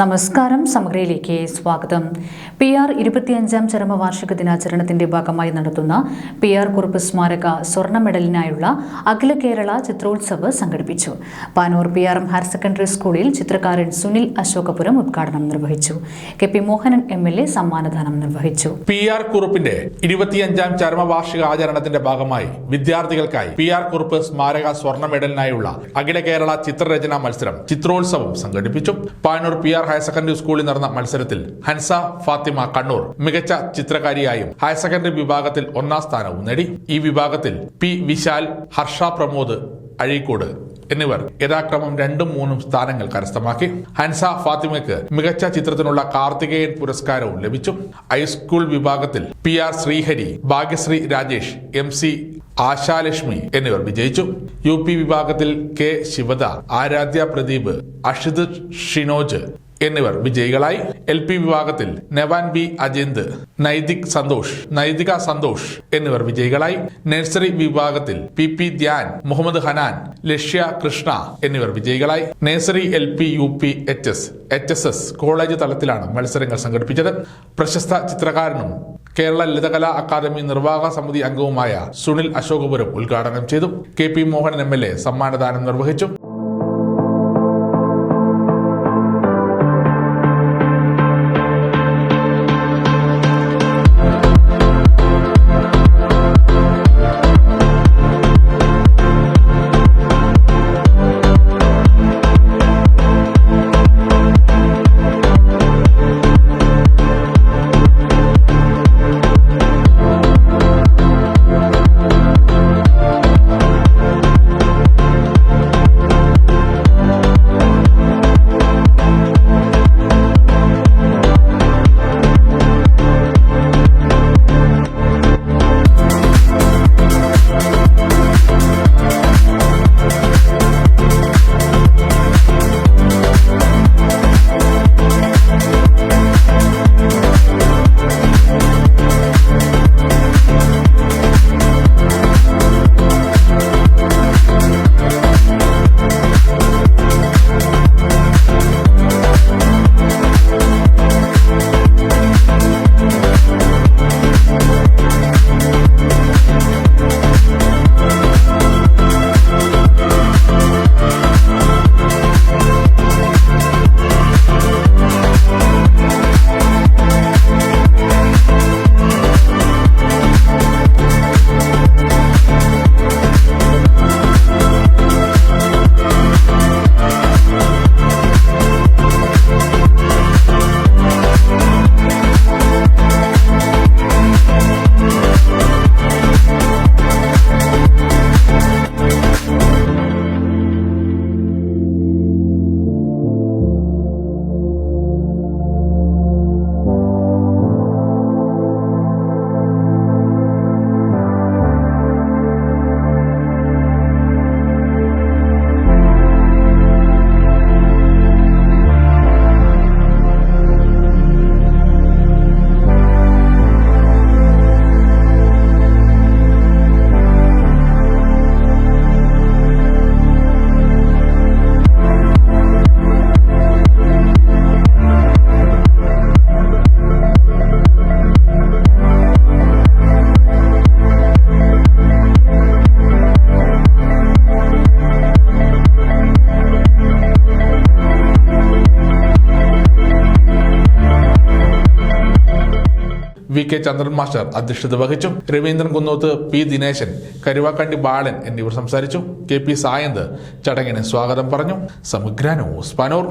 നമസ്കാരം. സമഗ്രയിലേക്ക് സ്വാഗതം. PR 25-ാം ചരമവാർഷിക ദിനാചരണത്തിന്റെ ഭാഗമായി നടത്തുന്ന PR കുറുപ്പ് സ്മാരക സ്വർണ്ണ മെഡലിനായുള്ള അഖില കേരള ചിത്രോത്സവ് സംഘടിപ്പിച്ചു. പാനൂർ PRM ഹയർ സെക്കൻഡറി സ്കൂളിൽ ചിത്രകാരൻ സുനിൽ അശോകപുരം ഉദ്ഘാടനം നിർവഹിച്ചു. KP മോഹനൻ MLA സമ്മാനദാനം നിർവഹിച്ചു. PR കുറുപ്പിന്റെ 25-ാം ചരമവാർഷിക ആചരണത്തിന്റെ ഭാഗമായി വിദ്യാർത്ഥികൾക്കായി PR കുറുപ്പ് സ്മാരക സ്വർണ്ണ മെഡലിനായുള്ള അഖില കേരള ചിത്രരചനാ മത്സരം ചിത്രോത്സവം സംഘടിപ്പിച്ചു. പാനൂർ PR ഹയർ സെക്കൻഡറി സ്കൂളിൽ നടന്ന മത്സരത്തിൽ ഹൻസ ഫാത്തിമ കണ്ണൂർ മികച്ച ചിത്രകാരിയായും ഹയർ സെക്കൻഡറി വിഭാഗത്തിൽ 1ാം സ്ഥാനവും നേടി. ഈ വിഭാഗത്തിൽ P വിശാൽ, ഹർഷ പ്രമോദ് അഴീക്കോട് എന്നിവർ യഥാക്രമം 2ഉം 3ഉം സ്ഥാനങ്ങൾ കരസ്ഥമാക്കി. ഹൻസ ഫാത്തിമയ്ക്ക് മികച്ച ചിത്രത്തിനുള്ള കാർത്തികേയൻ പുരസ്കാരവും ലഭിച്ചു. ഹൈസ്കൂൾ വിഭാഗത്തിൽ PR ശ്രീഹരി, ഭാഗ്യശ്രീ രാജേഷ്, MC ആശാലക്ഷ്മി എന്നിവർ വിജയിച്ചു. UP വിഭാഗത്തിൽ K ശിവദ, ആരാധ്യ പ്രദീപ്, അഷിത് ഷിനോജ് എന്നിവർ വിജയികളായി. LP വിഭാഗത്തിൽ നെവാൻ B അജിന്ദ്, നൈതിക സന്തോഷ് എന്നിവർ വിജയികളായി. നഴ്സറി വിഭാഗത്തിൽ PP ധ്യാൻ, മുഹമ്മദ് ഹനാൻ, ലക്ഷ്യ കൃഷ്ണ എന്നിവർ വിജയികളായി. Nursery LP UP HSS college തലത്തിലാണ് മത്സരങ്ങൾ സംഘടിപ്പിച്ചത്. പ്രശസ്ത ചിത്രകാരനും കേരള ലളിതകലാ അക്കാദമി നിർവാഹക സമിതി അംഗവുമായ സുനിൽ അശോകപുരം ഉദ്ഘാടനം ചെയ്തു. KP മോഹനൻ MLA സമ്മാനദാനം നിർവഹിച്ചു. VK ചന്ദ്രൻ മാസ്റ്റർ അധ്യക്ഷത വഹിച്ചു. രവീന്ദ്രൻ കുന്നോത്ത്, P ദിനേശൻ, കരുവാക്കണ്ടി ബാലൻ എന്നിവർ സംസാരിച്ചു. KP സായന്ത് ചടങ്ങിന് സ്വാഗതം പറഞ്ഞു. സമഗ്ര ന്യൂസ് പാനൂർ.